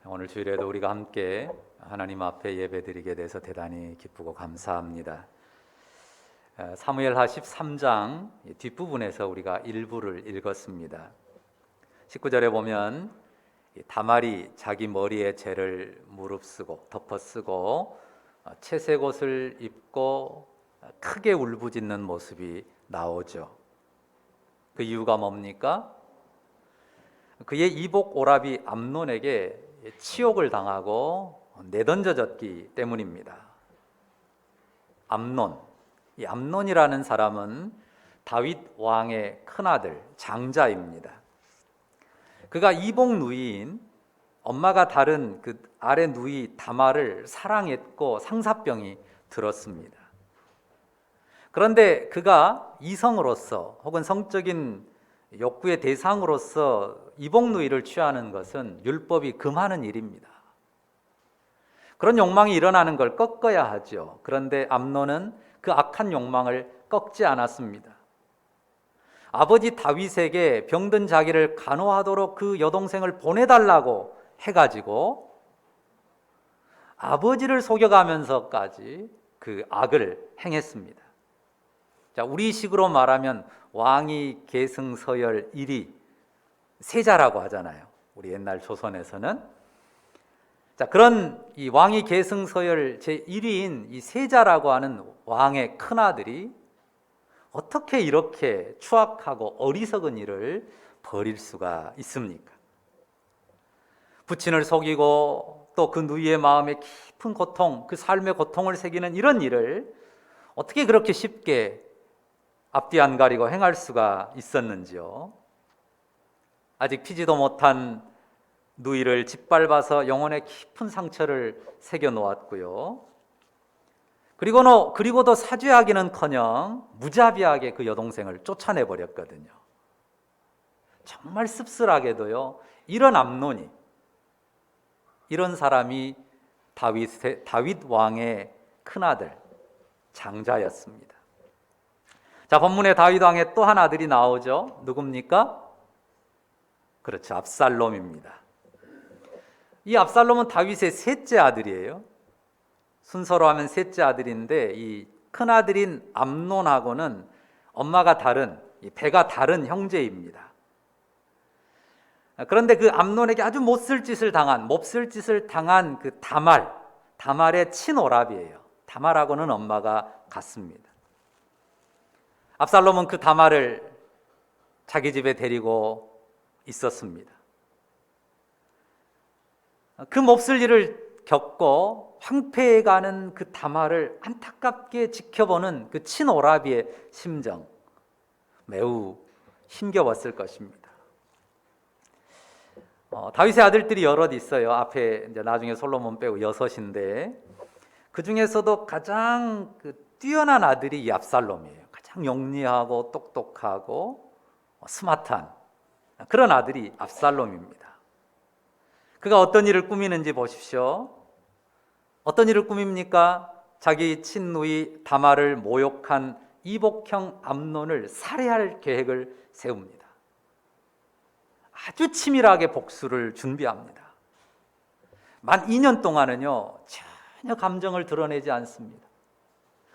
오늘 주일에도 우리가 함께 하나님 앞에 예배드리게 돼서 대단히 기쁘고 감사합니다. 사무엘하 13장 뒷부분에서 우리가 일부를 읽었습니다. 19절에 보면 다말이 자기 머리에 재를 무릅쓰고 덮어쓰고 채색 옷을 입고 크게 울부짖는 모습이 나오죠. 그 이유가 뭡니까? 그의 이복 오라비 암논에게 치욕을 당하고 내던져졌기 때문입니다. 암논, 이 암논이라는 사람은 다윗 왕의 큰아들 장자입니다. 그가 이복 누이인 엄마가 다른 그 아래 누이 다말을 사랑했고 상사병이 들었습니다. 그런데 그가 이성으로서 혹은 성적인 욕구의 대상으로서 이복 누이를 취하는 것은 율법이 금하는 일입니다. 그런 욕망이 일어나는 걸 꺾어야 하죠. 그런데 암논은 그 악한 욕망을 꺾지 않았습니다. 아버지 다윗에게 병든 자기를 간호하도록 그 여동생을 보내달라고 해가지고 아버지를 속여가면서까지 그 악을 행했습니다. 자, 우리식으로 말하면 왕이 계승 서열 1위 세자라고 하잖아요. 우리 옛날 조선에서는. 자, 그런 이 왕이 계승 서열 제 1위인 이 세자라고 하는 왕의 큰아들이 어떻게 이렇게 추악하고 어리석은 일을 벌일 수가 있습니까? 부친을 속이고 또 그 누이의 마음에 깊은 고통, 그 삶의 고통을 새기는 이런 일을 어떻게 그렇게 쉽게 앞뒤 안 가리고 행할 수가 있었는지요. 아직 피지도 못한 누이를 짓밟아서 영혼에 깊은 상처를 새겨 놓았고요. 그리고도 사죄하기는커녕 무자비하게 그 여동생을 쫓아내 버렸거든요. 정말 씁쓸하게도요. 이런 암논이, 이런 사람이 다윗 왕의 큰아들 장자였습니다. 자, 본문에 다윗 왕의 또 한 아들이 나오죠. 누굽니까? 그렇죠. 압살롬입니다. 이 압살롬은 다윗의 셋째 아들이에요. 순서로 하면 셋째 아들인데 이 큰아들인 암논하고는 엄마가 다른, 배가 다른 형제입니다. 그런데 그 암논에게 아주 몹쓸 짓을 당한 그 다말의 친오라비예요. 다말하고는 엄마가 같습니다. 압살롬은 그 다말을 자기 집에 데리고 있었습니다. 그 몹쓸 일을 겪고 황폐해가는 그 다말을 안타깝게 지켜보는 그 친오라비의 심정, 매우 힘겨웠을 것입니다. 다윗의 아들들이 여럿 있어요. 앞에 이제 나중에 솔로몬 빼고 6인데 그 중에서도 가장 뛰어난 아들이 이 압살롬이에요. 가장 영리하고 똑똑하고 스마트한 그런 아들이 압살롬입니다. 그가 어떤 일을 꾸미는지 보십시오. 어떤 일을 꾸밉니까? 자기 친누이 다말을 모욕한 이복형 암논을 살해할 계획을 세웁니다. 아주 치밀하게 복수를 준비합니다. 만 2년 동안은요 전혀 감정을 드러내지 않습니다.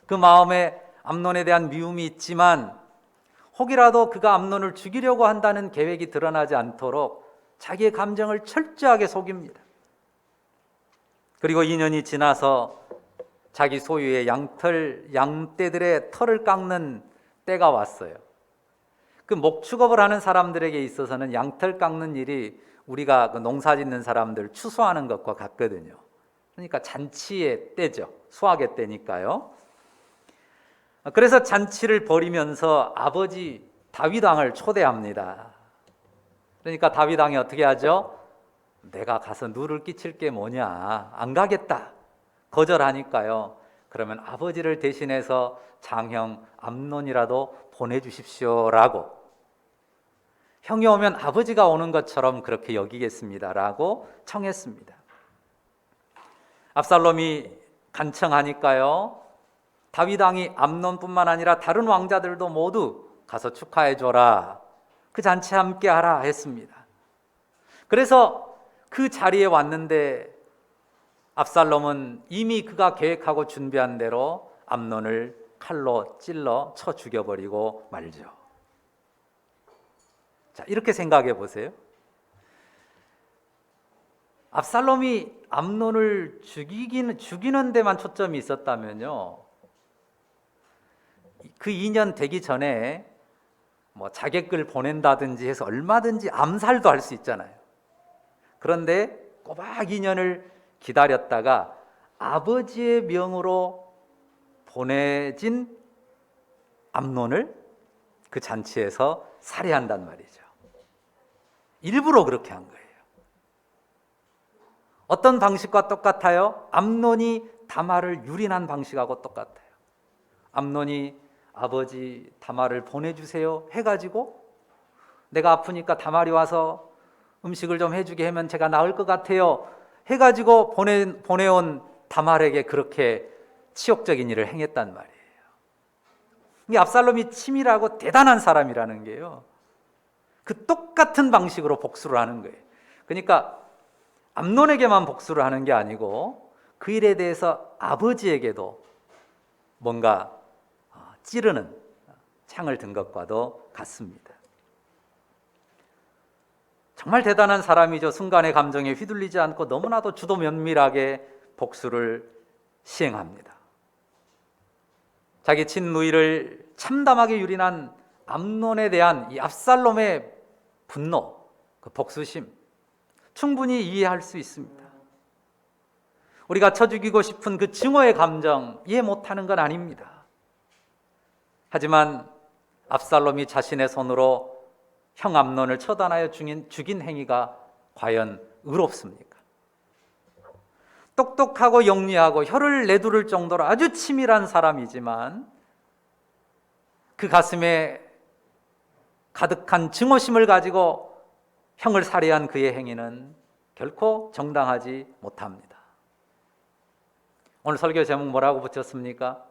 그 마음에 암논에 대한 미움이 있지만 혹이라도 그가 암논을 죽이려고 한다는 계획이 드러나지 않도록 자기의 감정을 철저하게 속입니다. 그리고 2년이 지나서 자기 소유의 양떼들의 털을 깎는 때가 왔어요. 그 목축업을 하는 사람들에게 있어서는 양털 깎는 일이 우리가 그 농사 짓는 사람들 추수하는 것과 같거든요. 그러니까 잔치의 때죠. 수확의 때니까요. 그래서 잔치를 벌이면서 아버지 다윗 왕을 초대합니다. 그러니까 다윗 왕이 어떻게 하죠? 내가 가서 누를 끼칠 게 뭐냐, 안 가겠다 거절하니까요. 그러면 아버지를 대신해서 장형 암논이라도 보내주십시오라고, 형이 오면 아버지가 오는 것처럼 그렇게 여기겠습니다라고 청했습니다. 압살롬이 간청하니까요, 다윗 왕이 암논뿐만 아니라 다른 왕자들도 모두 가서 축하해줘라, 그 잔치에 함께하라 했습니다. 그래서 그 자리에 왔는데 압살롬은 이미 그가 계획하고 준비한 대로 암논을 칼로 찔러 쳐 죽여버리고 말죠. 자, 이렇게 생각해 보세요. 압살롬이 암논을 죽이는 데만 초점이 있었다면요, 그 2년 되기 전에 뭐 자객을 보낸다든지 해서 얼마든지 암살도 할 수 있잖아요. 그런데 꼬박 2년을 기다렸다가 아버지의 명으로 보내진 암논을 그 잔치에서 살해한단 말이죠. 일부러 그렇게 한 거예요. 어떤 방식과 똑같아요? 암논이 다말을 유린한 방식하고 똑같아요. 암논이 아버지 다말을 보내주세요 해가지고 내가 아프니까 다말이 와서 음식을 좀 해주게 하면 제가 나을 것 같아요 해가지고 보내온 다말에게 그렇게 치욕적인 일을 행했단 말이에요. 이 압살롬이 치밀하고 대단한 사람이라는 게요, 그 똑같은 방식으로 복수를 하는 거예요. 그러니까 암논에게만 복수를 하는 게 아니고 그 일에 대해서 아버지에게도 뭔가 찌르는 창을 든 것과도 같습니다. 정말 대단한 사람이죠. 순간의 감정에 휘둘리지 않고 너무나도 주도 면밀하게 복수를 시행합니다. 자기 친누이를 참담하게 유린한 암논에 대한 이 압살롬의 분노, 그 복수심 충분히 이해할 수 있습니다. 우리가 쳐 죽이고 싶은 그 증오의 감정 이해 못하는 건 아닙니다. 하지만 압살롬이 자신의 손으로 형 암논을 처단하여 죽인 행위가 과연 의롭습니까? 똑똑하고 영리하고 혀를 내두를 정도로 아주 치밀한 사람이지만 그 가슴에 가득한 증오심을 가지고 형을 살해한 그의 행위는 결코 정당하지 못합니다. 오늘 설교 제목 뭐라고 붙였습니까?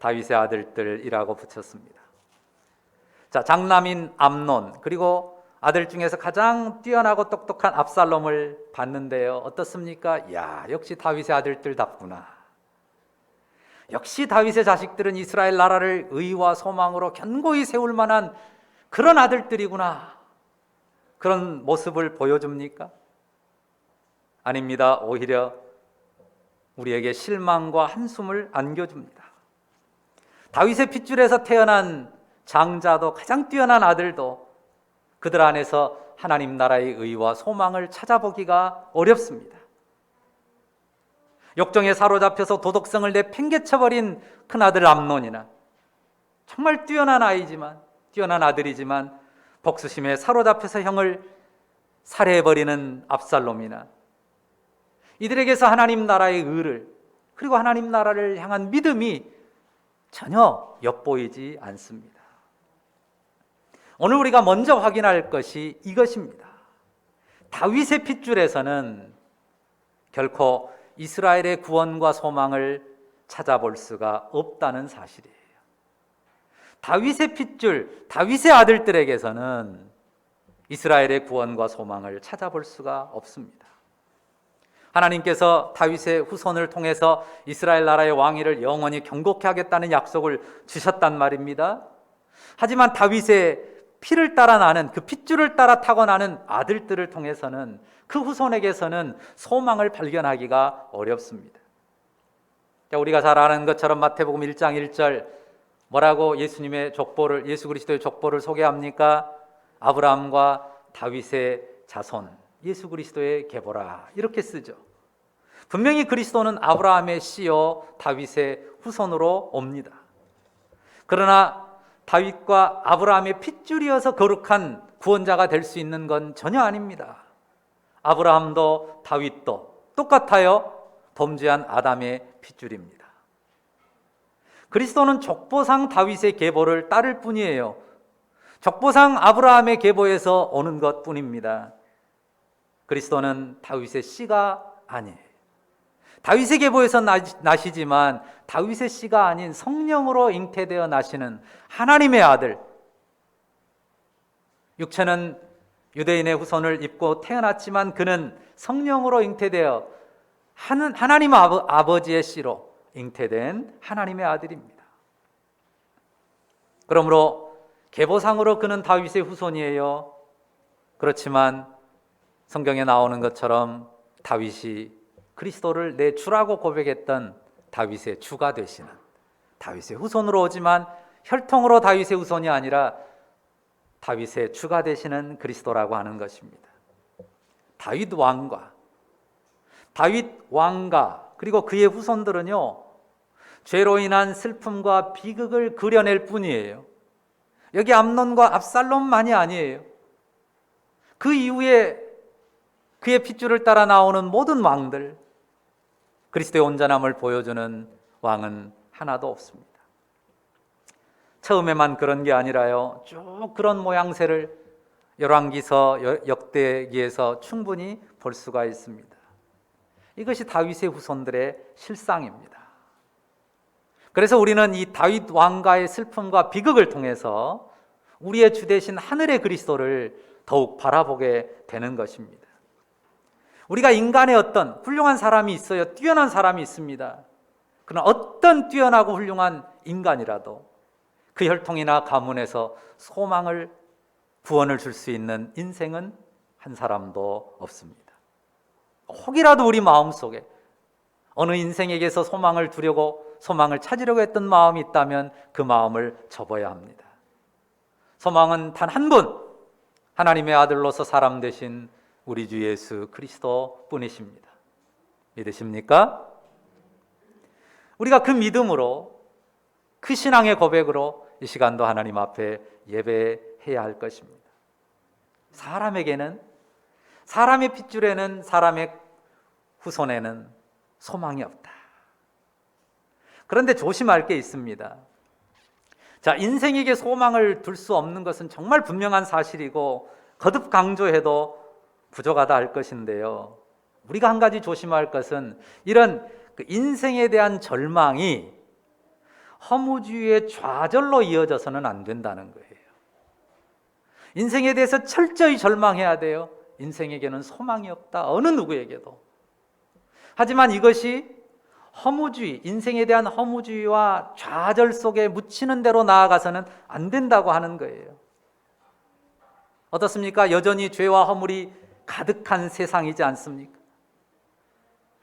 다윗의 아들들이라고 붙였습니다. 자, 장남인 암논 그리고 아들 중에서 가장 뛰어나고 똑똑한 압살롬을 봤는데요, 어떻습니까? 야, 역시 다윗의 아들들답구나. 역시 다윗의 자식들은 이스라엘 나라를 의와 소망으로 견고히 세울 만한 그런 아들들이구나. 그런 모습을 보여줍니까? 아닙니다. 오히려 우리에게 실망과 한숨을 안겨줍니다. 다윗의 핏줄에서 태어난 장자도 가장 뛰어난 아들도 그들 안에서 하나님 나라의 의와 소망을 찾아보기가 어렵습니다. 욕정에 사로잡혀서 도덕성을 내팽개쳐버린 큰아들 암논이나 정말 뛰어난 아들이지만 복수심에 사로잡혀서 형을 살해해버리는 압살롬이나 이들에게서 하나님 나라의 의를 그리고 하나님 나라를 향한 믿음이 전혀 엿보이지 않습니다. 오늘 우리가 먼저 확인할 것이 이것입니다. 다윗의 핏줄에서는 결코 이스라엘의 구원과 소망을 찾아볼 수가 없다는 사실이에요. 다윗의 핏줄, 다윗의 아들들에게서는 이스라엘의 구원과 소망을 찾아볼 수가 없습니다. 하나님께서 다윗의 후손을 통해서 이스라엘 나라의 왕위를 영원히 경고케 하겠다는 약속을 주셨단 말입니다. 하지만 다윗의 피를 따라 나는 그 핏줄을 따라 타고나는 아들들을 통해서는 그 후손에게서는 소망을 발견하기가 어렵습니다. 우리가 잘 아는 것처럼 마태복음 1장 1절 뭐라고 예수 그리스도의 족보를 소개합니까? 아브라함과 다윗의 자손 예수 그리스도의 계보라 이렇게 쓰죠. 분명히 그리스도는 아브라함의 씨요 다윗의 후손으로 옵니다. 그러나 다윗과 아브라함의 핏줄이어서 거룩한 구원자가 될 수 있는 건 전혀 아닙니다. 아브라함도 다윗도 똑같아요. 범죄한 아담의 핏줄입니다. 그리스도는 족보상 다윗의 계보를 따를 뿐이에요. 족보상 아브라함의 계보에서 오는 것뿐입니다. 그리스도는 다윗의 씨가 아니에요. 다윗의 계보에서 나시지만 다윗의 씨가 아닌 성령으로 잉태되어 나시는 하나님의 아들, 육체는 유대인의 후손을 입고 태어났지만 그는 성령으로 잉태되어 하나님 아버지의 씨로 잉태된 하나님의 아들입니다. 그러므로 계보상으로 그는 다윗의 후손이에요. 그렇지만 성경에 나오는 것처럼 다윗이 그리스도를 내 주라고 고백했던 다윗의 주가 되시는, 다윗의 후손으로 오지만 혈통으로 다윗의 후손이 아니라 다윗의 주가 되시는 그리스도라고 하는 것입니다. 다윗 왕과 그리고 그의 후손들은요, 죄로 인한 슬픔과 비극을 그려낼 뿐이에요. 여기 암논과 압살롬만이 아니에요. 그 이후에 그의 핏줄을 따라 나오는 모든 왕들, 그리스도의 온전함을 보여주는 왕은 하나도 없습니다. 처음에만 그런 게 아니라요, 쭉 그런 모양새를 열왕기서, 역대기에서 충분히 볼 수가 있습니다. 이것이 다윗의 후손들의 실상입니다. 그래서 우리는 이 다윗 왕가의 슬픔과 비극을 통해서 우리의 주 되신 하늘의 그리스도를 더욱 바라보게 되는 것입니다. 우리가 인간의 어떤 훌륭한 사람이 있어요. 뛰어난 사람이 있습니다. 그러나 어떤 뛰어나고 훌륭한 인간이라도 그 혈통이나 가문에서 소망을, 구원을 줄 수 있는 인생은 한 사람도 없습니다. 혹이라도 우리 마음속에 어느 인생에게서 소망을 두려고, 소망을 찾으려고 했던 마음이 있다면 그 마음을 접어야 합니다. 소망은 단 한 분, 하나님의 아들로서 사람 되신 우리 주 예수 그리스도 뿐이십니다. 믿으십니까? 우리가 그 믿음으로, 그 신앙의 고백으로 이 시간도 하나님 앞에 예배해야 할 것입니다. 사람에게는, 사람의 핏줄에는, 사람의 후손에는 소망이 없다. 그런데 조심할 게 있습니다. 자, 인생에게 소망을 둘 수 없는 것은 정말 분명한 사실이고 거듭 강조해도 부족하다 할 것인데요, 우리가 한 가지 조심할 것은 이런 인생에 대한 절망이 허무주의의 좌절로 이어져서는 안 된다는 거예요. 인생에 대해서 철저히 절망해야 돼요. 인생에게는 소망이 없다, 어느 누구에게도. 하지만 이것이 허무주의, 인생에 대한 허무주의와 좌절 속에 묻히는 대로 나아가서는 안 된다고 하는 거예요. 어떻습니까? 여전히 죄와 허물이 가득한 세상이지 않습니까?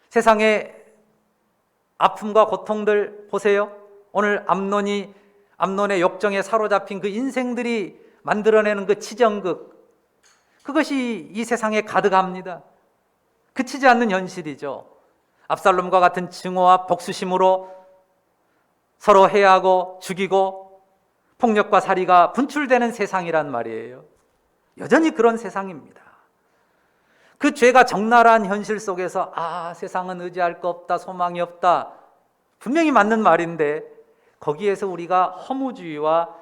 세상의 아픔과 고통들 보세요. 오늘 암논의 욕정에 사로잡힌 그 인생들이 만들어내는 그 치정극, 그것이 이 세상에 가득합니다. 그치지 않는 현실이죠. 압살롬과 같은 증오와 복수심으로 서로 해하고 죽이고 폭력과 살이가 분출되는 세상이란 말이에요. 여전히 그런 세상입니다. 그 죄가 적나라한 현실 속에서 세상은 의지할 거 없다, 소망이 없다, 분명히 맞는 말인데 거기에서 우리가 허무주의와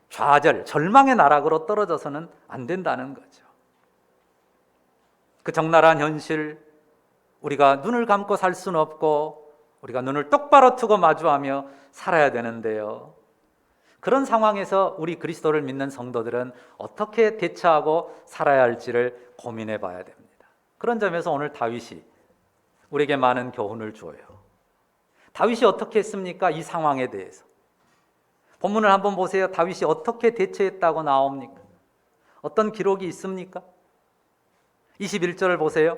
좌절, 절망의 나락으로 떨어져서는 안 된다는 거죠. 그 적나라한 현실, 우리가 눈을 감고 살 수는 없고 우리가 눈을 똑바로 뜨고 마주하며 살아야 되는데요, 그런 상황에서 우리 그리스도를 믿는 성도들은 어떻게 대처하고 살아야 할지를 고민해 봐야 됩니다. 그런 점에서 오늘 다윗이 우리에게 많은 교훈을 줘요. 다윗이 어떻게 했습니까? 이 상황에 대해서 본문을 한번 보세요. 다윗이 어떻게 대처했다고 나옵니까? 어떤 기록이 있습니까? 21절을 보세요.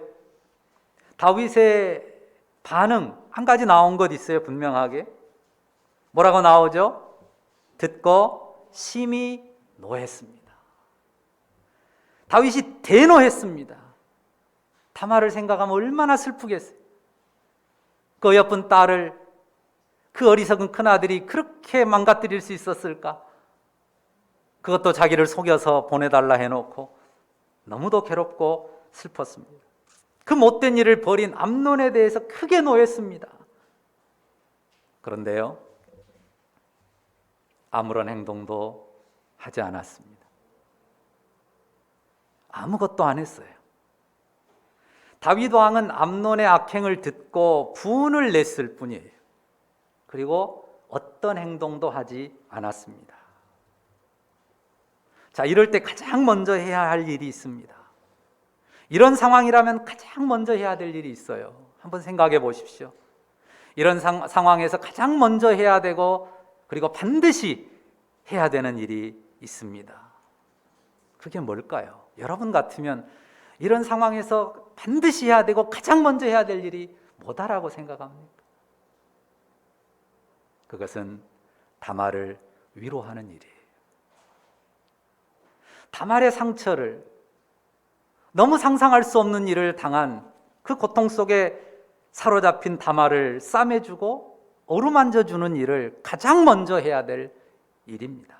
다윗의 반응 한 가지 나온 것 있어요. 분명하게 뭐라고 나오죠? 듣고 심히 노했습니다. 다윗이 대노했습니다. 다말을 생각하면 얼마나 슬프겠어요. 그 어여쁜 딸을, 그 어리석은 큰아들이 그렇게 망가뜨릴 수 있었을까? 그것도 자기를 속여서 보내달라 해놓고 너무도 괴롭고 슬펐습니다. 그 못된 일을 벌인 암논에 대해서 크게 노했습니다. 그런데요, 아무런 행동도 하지 않았습니다. 아무것도 안 했어요. 다윗 왕은 암논의 악행을 듣고 분을 냈을 뿐이에요. 그리고 어떤 행동도 하지 않았습니다. 자, 이럴 때 가장 먼저 해야 할 일이 있습니다. 이런 상황이라면 가장 먼저 해야 될 일이 있어요. 한번 생각해 보십시오. 이런 상황에서 가장 먼저 해야 되고 그리고 반드시 해야 되는 일이 있습니다. 그게 뭘까요? 여러분 같으면 이런 상황에서 반드시 해야 되고 가장 먼저 해야 될 일이 뭐다라고 생각합니까? 그것은 다말을 위로하는 일이에요. 다말의 상처를, 너무 상상할 수 없는 일을 당한 그 고통 속에 사로잡힌 다말을 싸매주고 어루만져주는 일을 가장 먼저 해야 될 일입니다.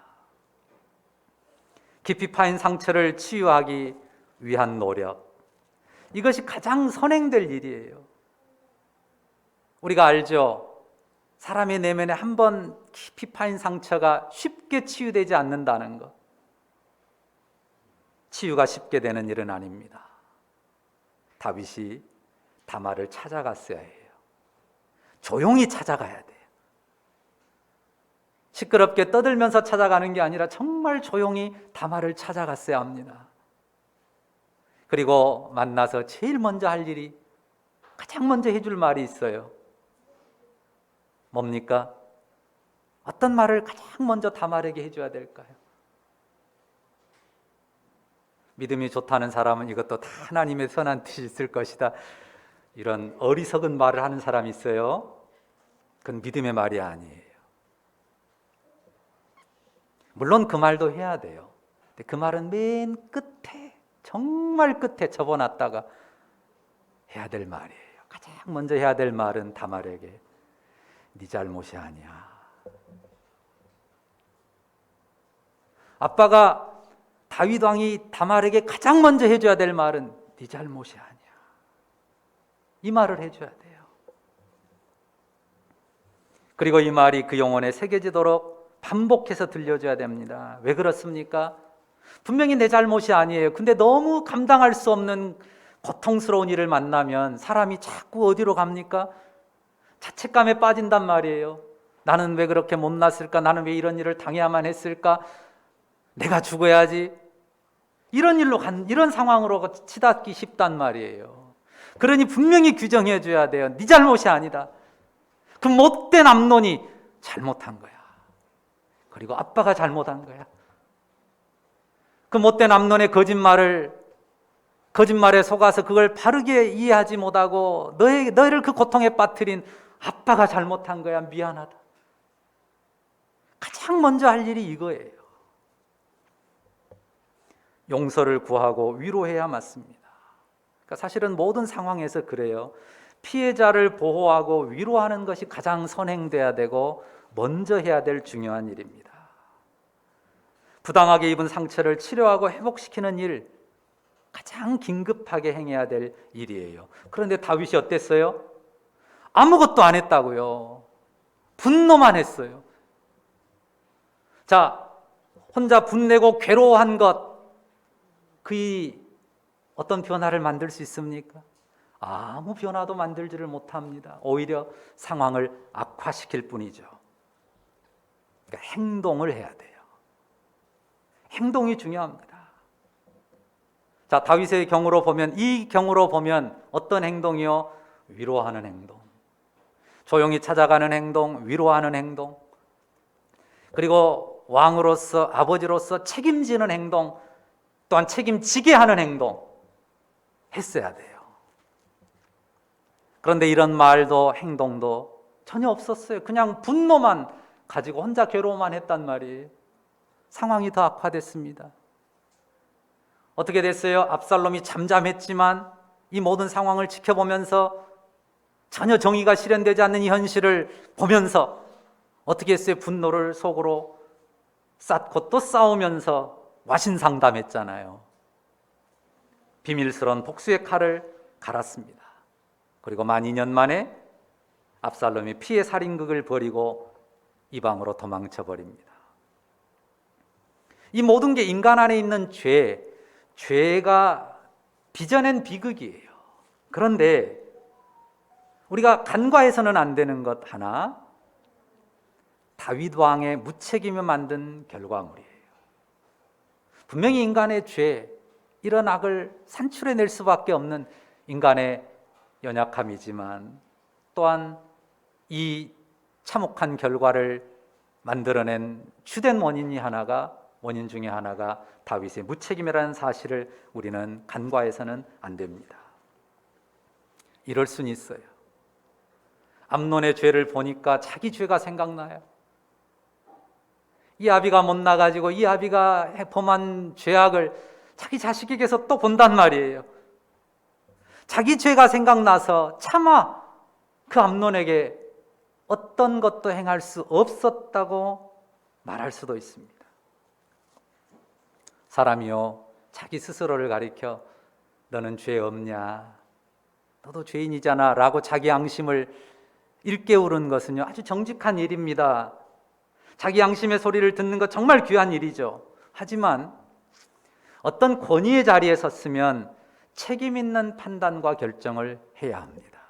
깊이 파인 상처를 치유하기 위한 노력, 이것이 가장 선행될 일이에요. 우리가 알죠? 사람의 내면에 한 번 깊이 파인 상처가 쉽게 치유되지 않는다는 것. 치유가 쉽게 되는 일은 아닙니다. 다윗이 다말을 찾아갔어야 해요. 조용히 찾아가야 돼요. 시끄럽게 떠들면서 찾아가는 게 아니라 정말 조용히 다말을 찾아갔어야 합니다. 그리고 만나서 제일 먼저 할 일이, 가장 먼저 해줄 말이 있어요. 뭡니까? 어떤 말을 가장 먼저 다말에게 해줘야 될까요? 믿음이 좋다는 사람은 이것도 다 하나님의 선한 뜻이 있을 것이다, 이런 어리석은 말을 하는 사람이 있어요. 그건 믿음의 말이 아니에요. 물론 그 말도 해야 돼요. 근데 그 말은 맨 끝에, 정말 끝에 접어놨다가 해야 될 말이에요. 가장 먼저 해야 될 말은 다말에게 네 잘못이 아니야. 아빠가, 다윗 왕이 다말에게 가장 먼저 해줘야 될 말은 네 잘못이 아니야. 이 말을 해줘야 돼요. 그리고 이 말이 그 영혼에 새겨지도록 반복해서 들려줘야 됩니다. 왜 그렇습니까? 분명히 내 잘못이 아니에요. 근데 너무 감당할 수 없는 고통스러운 일을 만나면 사람이 자꾸 어디로 갑니까? 자책감에 빠진단 말이에요. 나는 왜 그렇게 못났을까? 나는 왜 이런 일을 당해야만 했을까? 내가 죽어야지. 이런 상황으로 치닫기 쉽단 말이에요. 그러니 분명히 규정해 줘야 돼요. 네 잘못이 아니다. 그 못된 암논이 잘못한 거야. 그리고 아빠가 잘못한 거야. 그 못된 암논의 거짓말에 속아서 그걸 바르게 이해하지 못하고 너희를 그 고통에 빠뜨린 아빠가 잘못한 거야. 미안하다. 가장 먼저 할 일이 이거예요. 용서를 구하고 위로해야 맞습니다. 그러니까 사실은 모든 상황에서 그래요. 피해자를 보호하고 위로하는 것이 가장 선행돼야 되고 먼저 해야 될 중요한 일입니다. 부당하게 입은 상처를 치료하고 회복시키는 일, 가장 긴급하게 행해야 될 일이에요. 그런데 다윗이 어땠어요? 아무것도 안 했다고요. 분노만 했어요. 자, 혼자 분내고 괴로워한 것, 그이 어떤 변화를 만들 수 있습니까? 아무 변화도 만들지를 못합니다. 오히려 상황을 악화시킬 뿐이죠. 그러니까 행동을 해야 돼요. 행동이 중요합니다. 자, 다윗의 경우로 보면, 이 경우로 보면 어떤 행동이요? 위로하는 행동. 조용히 찾아가는 행동, 위로하는 행동. 그리고 왕으로서, 아버지로서 책임지는 행동, 또한 책임지게 하는 행동 했어야 돼요. 그런데 이런 말도 행동도 전혀 없었어요. 그냥 분노만 가지고 혼자 괴로워만 했단 말이에요. 상황이 더 악화됐습니다. 어떻게 됐어요? 압살롬이 잠잠했지만 이 모든 상황을 지켜보면서 전혀 정의가 실현되지 않는 이 현실을 보면서 어떻게 했어요? 분노를 속으로 쌓고 또 싸우면서 와신상담했잖아요. 비밀스러운 복수의 칼을 갈았습니다. 그리고 만 2년 만에 압살롬이 피해 살인극을 벌이고 이방으로 도망쳐 버립니다. 이 모든 게 인간 안에 있는 죄가 빚어낸 비극이에요. 그런데 우리가 간과해서는 안 되는 것 하나, 다윗 왕의 무책임을 만든 결과물이에요. 분명히 인간의 죄, 이런 악을 산출해낼 수밖에 없는 인간의 연약함이지만 또한 이 참혹한 결과를 만들어낸 주된 원인 중에 하나가 다윗의 무책임이라는 사실을 우리는 간과해서는 안 됩니다. 이럴 수는 있어요. 암논의 죄를 보니까 자기 죄가 생각나요. 이 아비가 못 나가지고 이 아비가 범한 죄악을 자기 자식에게서 또 본단 말이에요. 자기 죄가 생각나서 차마 그 암논에게 어떤 것도 행할 수 없었다고 말할 수도 있습니다. 사람이요, 자기 스스로를 가리켜 너는 죄 없냐, 너도 죄인이잖아 라고 자기 양심을 일깨우는 것은요, 아주 정직한 일입니다. 자기 양심의 소리를 듣는 것 정말 귀한 일이죠. 하지만 어떤 권위의 자리에 섰으면 책임 있는 판단과 결정을 해야 합니다.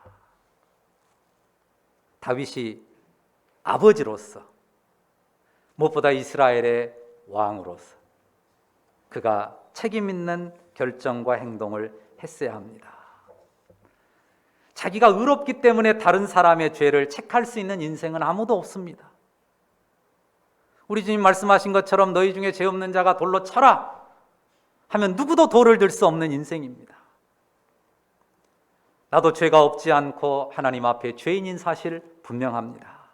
다윗이 아버지로서, 무엇보다 이스라엘의 왕으로서 그가 책임 있는 결정과 행동을 했어야 합니다. 자기가 의롭기 때문에 다른 사람의 죄를 책할 수 있는 인생은 아무도 없습니다. 우리 주님 말씀하신 것처럼 너희 중에 죄 없는 자가 돌로 쳐라 하면 누구도 돌을 들 수 없는 인생입니다. 나도 죄가 없지 않고 하나님 앞에 죄인인 사실 분명합니다.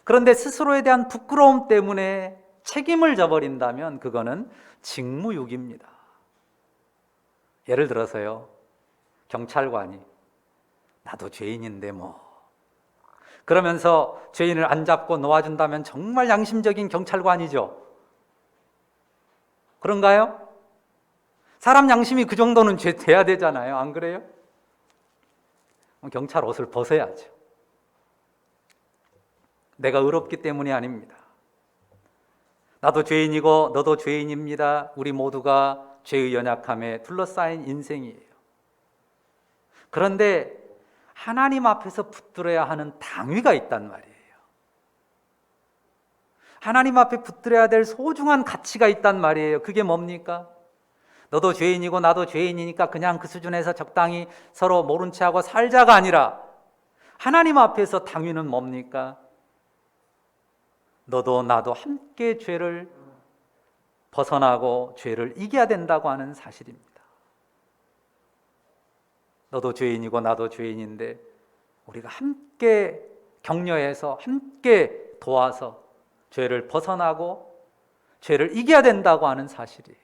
그런데 스스로에 대한 부끄러움 때문에 책임을 져버린다면 그거는 직무유기입니다. 예를 들어서요, 경찰관이 나도 죄인인데 뭐 그러면서 죄인을 안 잡고 놓아준다면 정말 양심적인 경찰관이죠. 그런가요? 사람 양심이 그 정도는 돼야 되잖아요. 안 그래요? 경찰 옷을 벗어야죠. 내가 의롭기 때문이 아닙니다. 나도 죄인이고 너도 죄인입니다. 우리 모두가 죄의 연약함에 둘러싸인 인생이에요. 그런데 하나님 앞에서 붙들어야 하는 당위가 있단 말이에요. 하나님 앞에 붙들어야 될 소중한 가치가 있단 말이에요. 그게 뭡니까? 너도 죄인이고 나도 죄인이니까 그냥 그 수준에서 적당히 서로 모른 체하고 살자가 아니라 하나님 앞에서 당위는 뭡니까? 너도 나도 함께 죄를 벗어나고 죄를 이겨야 된다고 하는 사실입니다. 너도 죄인이고 나도 죄인인데 우리가 함께 격려해서 함께 도와서 죄를 벗어나고 죄를 이겨야 된다고 하는 사실이에요.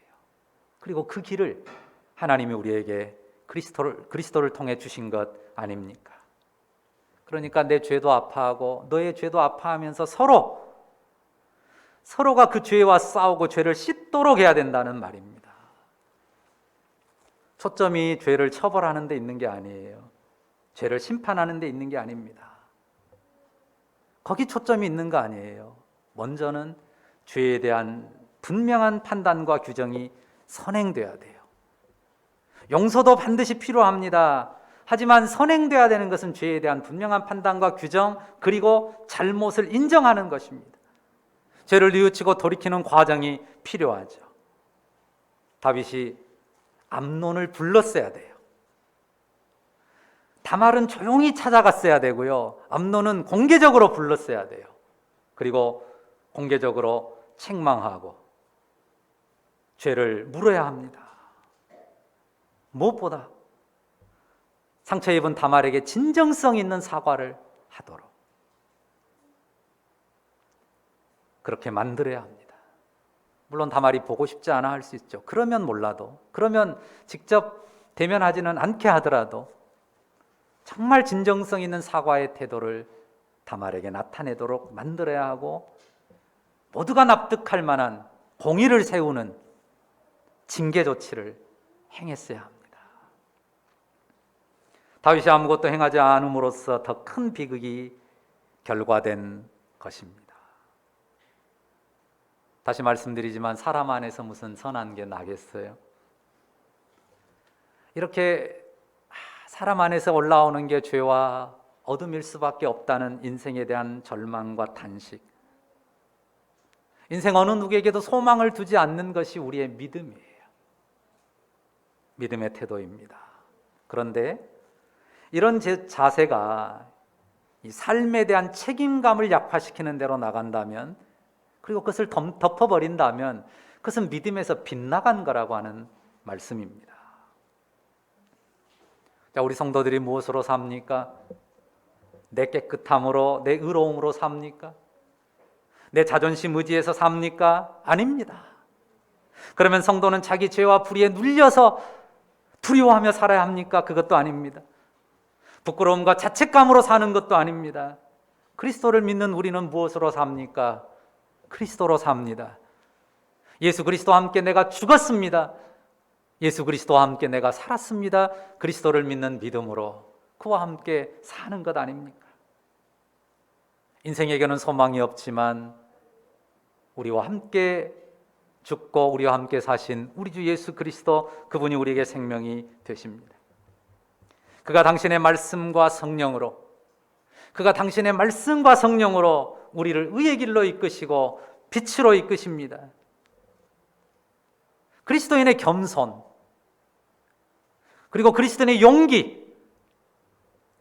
그리고 그 길을 하나님이 우리에게 그리스도를 통해 주신 것 아닙니까? 그러니까 내 죄도 아파하고 너의 죄도 아파하면서 서로가 그 죄와 싸우고 죄를 씻도록 해야 된다는 말입니다. 초점이 죄를 처벌하는 데 있는 게 아니에요. 죄를 심판하는 데 있는 게 아닙니다. 거기 초점이 있는 거 아니에요. 먼저는 죄에 대한 분명한 판단과 규정이 선행돼야 돼요. 용서도 반드시 필요합니다. 하지만 선행돼야 되는 것은 죄에 대한 분명한 판단과 규정, 그리고 잘못을 인정하는 것입니다. 죄를 뉘우치고 돌이키는 과정이 필요하죠. 다윗이 암논을 불렀어야 돼요. 다말은 조용히 찾아갔어야 되고요. 암논은 공개적으로 불렀어야 돼요. 그리고 공개적으로 책망하고 죄를 물어야 합니다. 무엇보다 상처 입은 다말에게 진정성 있는 사과를 하도록 그렇게 만들어야 합니다. 물론 다말이 보고 싶지 않아 할 수 있죠. 그러면 몰라도, 그러면 직접 대면하지는 않게 하더라도 정말 진정성 있는 사과의 태도를 다말에게 나타내도록 만들어야 하고 모두가 납득할 만한 공의를 세우는 징계 조치를 행했어야 합니다. 다윗이 아무것도 행하지 않음으로써 더 큰 비극이 결과된 것입니다. 다시 말씀드리지만 사람 안에서 무슨 선한 게 나겠어요? 이렇게 사람 안에서 올라오는 게 죄와 어둠일 수밖에 없다는 인생에 대한 절망과 탄식, 인생 어느 누구에게도 소망을 두지 않는 것이 우리의 믿음이에요. 믿음의 태도입니다. 그런데 이런 자세가 이 삶에 대한 책임감을 약화시키는 대로 나간다면, 그리고 그것을 덮어버린다면 그것은 믿음에서 빗나간 거라고 하는 말씀입니다. 자, 우리 성도들이 무엇으로 삽니까? 내 깨끗함으로, 내 의로움으로 삽니까? 내 자존심 의지에서 삽니까? 아닙니다. 그러면 성도는 자기 죄와 불의에 눌려서 두려워하며 살아야 합니까? 그것도 아닙니다. 부끄러움과 자책감으로 사는 것도 아닙니다. 그리스도를 믿는 우리는 무엇으로 삽니까? 그리스도로 삽니다. 예수 그리스도와 함께 내가 죽었습니다. 예수 그리스도와 함께 내가 살았습니다. 그리스도를 믿는 믿음으로 그와 함께 사는 것 아닙니까? 인생에게는 소망이 없지만 우리와 함께 죽고 우리와 함께 사신 우리 주 예수 그리스도, 그분이 우리에게 생명이 되십니다. 그가 당신의 말씀과 성령으로, 그가 당신의 말씀과 성령으로 우리를 의의 길로 이끄시고 빛으로 이끄십니다. 그리스도인의 겸손, 그리고 그리스도인의 용기,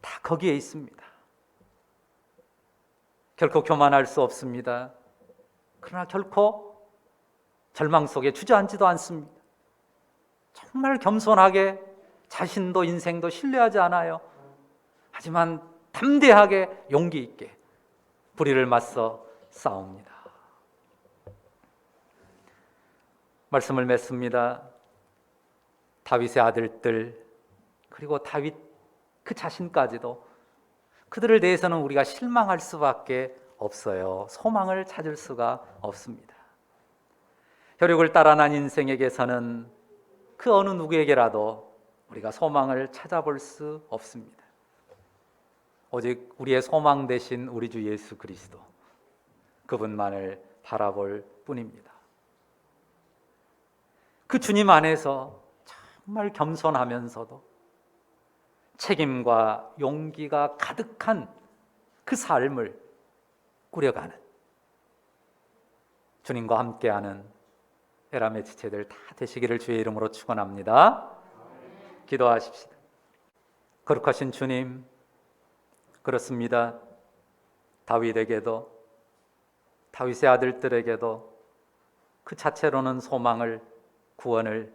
다 거기에 있습니다. 결코 교만할 수 없습니다. 그러나 결코 절망 속에 주저앉지도 않습니다. 정말 겸손하게 자신도 인생도 신뢰하지 않아요. 하지만 담대하게 용기 있게 불의를 맞서 싸웁니다. 말씀을 맺습니다. 다윗의 아들들, 그리고 다윗 그 자신까지도 그들을 대해서는 우리가 실망할 수밖에 없어요. 소망을 찾을 수가 없습니다. 혈육을 따라 난 인생에게서는 그 어느 누구에게라도 우리가 소망을 찾아볼 수 없습니다. 오직 우리의 소망 되신 우리 주 예수 그리스도, 그분만을 바라볼 뿐입니다. 그 주님 안에서 정말 겸손하면서도 책임과 용기가 가득한 그 삶을 꾸려가는, 주님과 함께하는 에람의 지체들 다 되시기를 주의 이름으로 축원합니다. 기도하십시다. 거룩하신 주님, 그렇습니다. 다윗에게도, 다윗의 아들들에게도 그 자체로는 소망을, 구원을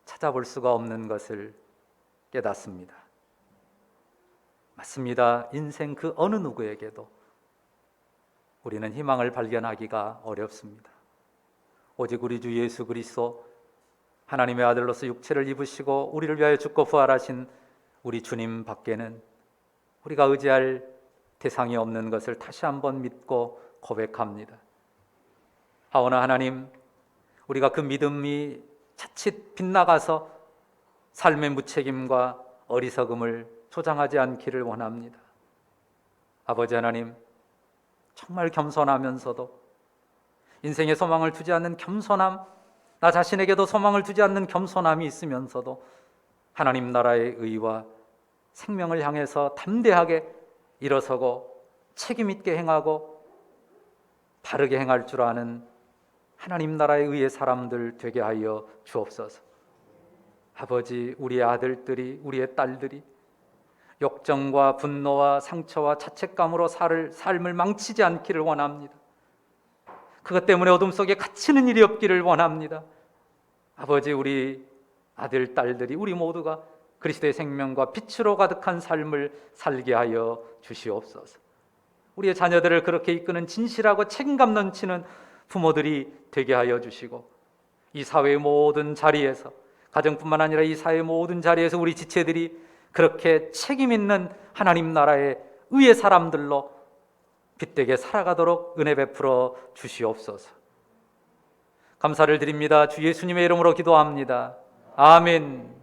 찾아볼 수가 없는 것을 깨닫습니다. 맞습니다. 인생 그 어느 누구에게도 우리는 희망을 발견하기가 어렵습니다. 오직 우리 주 예수 그리스도, 하나님의 아들로서 육체를 입으시고 우리를 위하여 죽고 부활하신 우리 주님 밖에는 우리가 의지할 대상이 없는 것을 다시 한번 믿고 고백합니다. 하오나 하나님, 우리가 그 믿음이 자칫 빗나가서 삶의 무책임과 어리석음을 조장하지 않기를 원합니다. 아버지 하나님, 정말 겸손하면서도 인생에 소망을 두지 않는 겸손함, 나 자신에게도 소망을 두지 않는 겸손함이 있으면서도 하나님 나라의 의와 생명을 향해서 담대하게 일어서고 책임 있게 행하고 바르게 행할 줄 아는 하나님 나라의 의의 사람들 되게 하여 주옵소서. 아버지, 우리의 아들들이, 우리의 딸들이 욕정과 분노와 상처와 자책감으로 삶을 망치지 않기를 원합니다. 그것 때문에 어둠 속에 갇히는 일이 없기를 원합니다. 아버지, 우리 아들, 딸들이, 우리 모두가 그리스도의 생명과 빛으로 가득한 삶을 살게 하여 주시옵소서. 우리의 자녀들을 그렇게 이끄는 진실하고 책임감 넘치는 부모들이 되게 하여 주시고, 이 사회의 모든 자리에서, 가정뿐만 아니라 이 사회의 모든 자리에서 우리 지체들이 그렇게 책임 있는 하나님 나라의 의의 사람들로 빛되게 살아가도록 은혜 베풀어 주시옵소서. 감사를 드립니다. 주 예수님의 이름으로 기도합니다. 아멘.